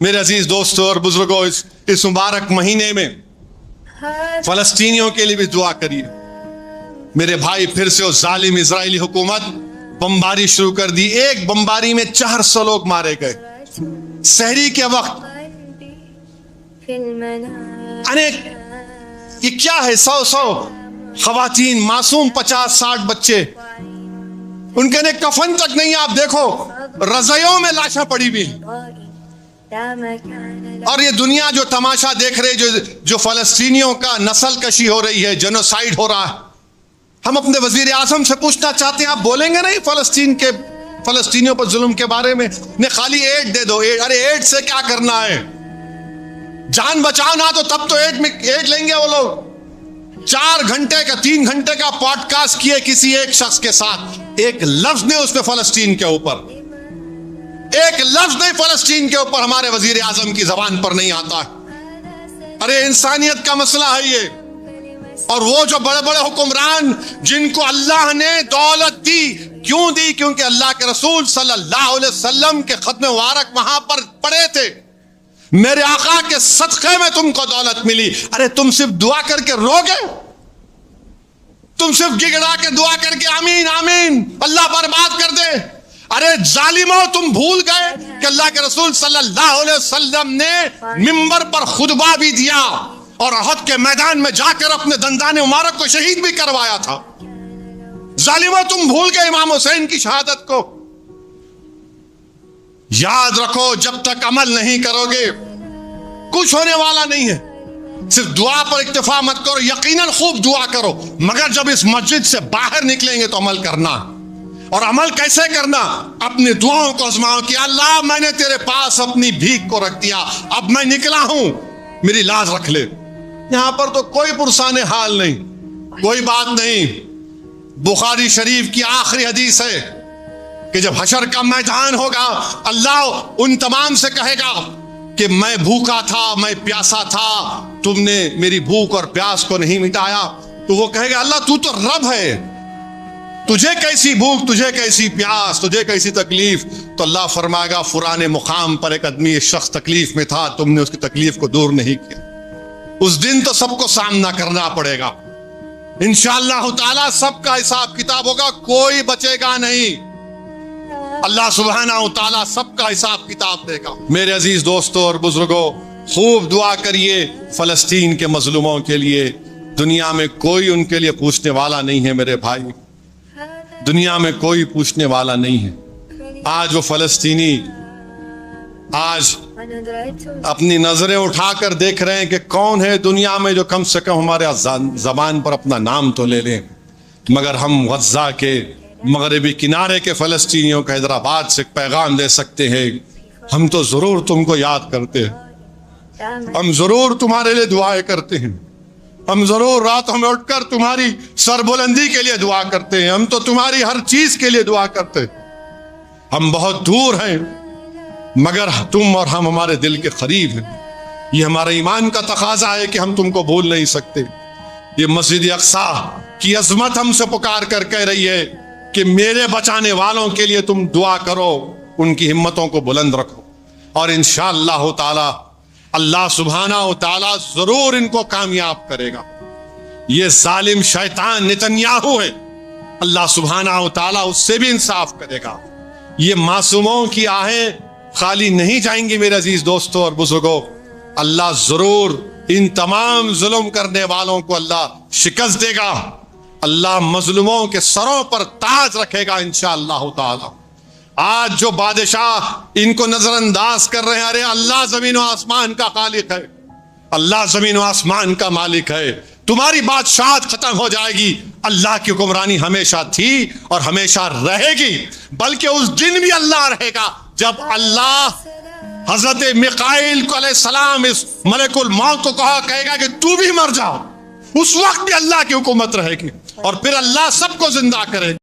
میرے عزیز دوستوں اور بزرگوں، اس مبارک مہینے میں فلسطینیوں کے لیے بھی دعا کریے. میرے بھائی، پھر سے اس ظالم اسرائیلی حکومت بمباری شروع کر دی. ایک بمباری میں 400 لوگ مارے گئے. سحری کے وقت یہ کیا ہے؟ 100 خواتین، معصوم 50-60 بچے، ان کے لیے کفن تک نہیں. آپ دیکھو رضائیوں میں لاشیں پڑی ہوئی ہیں. اور یہ دنیا جو تماشا دیکھ رہے، جو فلسطینیوں کا نسل کشی ہو رہی ہے، جنوسائیڈ ہو رہا ہے. ہم اپنے وزیر اعظم سے پوچھنا چاہتے ہیں، آپ بولیں گے نہیں فلسطینیوں پر ظلم کے بارے میں؟ نہیں، خالی ایڈ دے دو. ارے ایڈ سے کیا کرنا ہے؟ جان بچاؤ نا، تو تب تو ایڈ لیں گے وہ لوگ. 4 گھنٹے کا 3 گھنٹے کا پوڈ کاسٹ کیے کسی ایک شخص کے ساتھ، ایک لفظ نے اس پہ فلسطین کے اوپر، ایک لفظ نہیں فلسطین کے اوپر ہمارے وزیر اعظم کی زبان پر نہیں آتا. ارے انسانیت کا مسئلہ ہے یہ. اور وہ جو بڑے بڑے حکمران جن کو اللہ نے دولت دی، کیوں دی؟ کیونکہ اللہ کے رسول صلی اللہ علیہ وسلم کے ختم مبارک وہاں پر پڑے تھے. میرے آقا کے صدقے میں تم کو دولت ملی. ارے تم صرف دعا کر کے رو گے؟ تم صرف گڑگڑا کے دعا کر کے آمین آمین اللہ برباد کر دے؟ ارے ظالموں، تم بھول گئے کہ اللہ کے رسول صلی اللہ علیہ وسلم نے منبر پر خطبہ بھی دیا اور احد کے میدان میں جا کر اپنے دندان مبارک کو شہید بھی کروایا تھا. ظالموں، تم بھول گئے امام حسین کی شہادت کو. یاد رکھو، جب تک عمل نہیں کرو گے کچھ ہونے والا نہیں ہے. صرف دعا پر اکتفا مت کرو، یقیناً خوب دعا کرو، مگر جب اس مسجد سے باہر نکلیں گے تو عمل کرنا. اور عمل کیسے کرنا؟ اپنی دعاؤں کو آزماؤ کہ اللہ، میں نے تیرے پاس اپنی بھیک کو رکھ دیا، اب میں نکلا ہوں، میری لاز رکھ لے. یہاں پر تو کوئی پرسان حال نہیں، کوئی بات نہیں. بخاری شریف کی آخری حدیث ہے کہ جب حشر کا میدان ہوگا، اللہ ان تمام سے کہے گا کہ میں بھوکا تھا، میں پیاسا تھا، تم نے میری بھوک اور پیاس کو نہیں مٹایا. تو وہ کہے گا، اللہ تو رب ہے، تجھے کیسی بھوک، تجھے کیسی پیاس، تجھے کیسی تکلیف؟ تو اللہ فرمائے گا، فلاں مقام پر ایک آدمی، ایک شخص تکلیف میں تھا، تم نے اس کی تکلیف کو دور نہیں کیا. اس دن تو سب کو سامنا کرنا پڑے گا. انشاءاللہ تعالی سب کا حساب کتاب ہوگا، کوئی بچے گا نہیں. اللہ سبحانہ و تعالی سب کا حساب کتاب دے گا. میرے عزیز دوستوں اور بزرگوں، خوب دعا کریے فلسطین کے مظلوموں کے لیے. دنیا میں کوئی ان کے لیے پوچھنے والا نہیں ہے میرے بھائی، دنیا میں کوئی پوچھنے والا نہیں ہے. آج وہ فلسطینی آج اپنی نظریں اٹھا کر دیکھ رہے ہیں کہ کون ہے دنیا میں جو کم سے کم ہمارے زبان پر اپنا نام تو لے لیں. مگر ہم غزہ کے مغربی کنارے کے فلسطینیوں کا حیدرآباد سے پیغام دے سکتے ہیں. ہم تو ضرور تم کو یاد کرتے ہیں، ہم ضرور تمہارے لیے دعائیں کرتے ہیں، ہم ضرور راتوں میں اٹھ کر تمہاری سربلندی کے لیے دعا کرتے ہیں، ہم تو تمہاری ہر چیز کے لیے دعا کرتے ہیں. ہم بہت دور ہیں مگر تم اور ہم ہمارے دل کے قریب ہیں. یہ ہمارے ایمان کا تقاضا ہے کہ ہم تم کو بھول نہیں سکتے. یہ مسجد اقصیٰ کی عظمت ہم سے پکار کر کہہ رہی ہے کہ میرے بچانے والوں کے لیے تم دعا کرو، ان کی ہمتوں کو بلند رکھو، اور انشاءاللہ تعالی اللہ سبحانہ و تعالی ضرور ان کو کامیاب کرے گا. یہ ظالم شیطان نتنیاہو ہے، اللہ سبحانہ و تعالی اس سے بھی انصاف کرے گا. یہ معصوموں کی آہیں خالی نہیں جائیں گی میرے عزیز دوستوں اور بزرگوں. اللہ ضرور ان تمام ظلم کرنے والوں کو اللہ شکست دے گا. اللہ مظلوموں کے سروں پر تاج رکھے گا انشاءاللہ تعالی. آج جو بادشاہ ان کو نظر انداز کر رہے ہیں، ارے اللہ زمین و آسمان کا خالق ہے، اللہ زمین و آسمان کا مالک ہے. تمہاری بادشاہت ختم ہو جائے گی، اللہ کی حکمرانی ہمیشہ تھی اور ہمیشہ رہے گی. بلکہ اس دن بھی اللہ رہے گا جب اللہ حضرت میکائیل کو علیہ السلام، اس ملک الموت کو کہے گا کہ تو بھی مر جاؤ. اس وقت بھی اللہ کی حکومت رہے گی اور پھر اللہ سب کو زندہ کرے گا.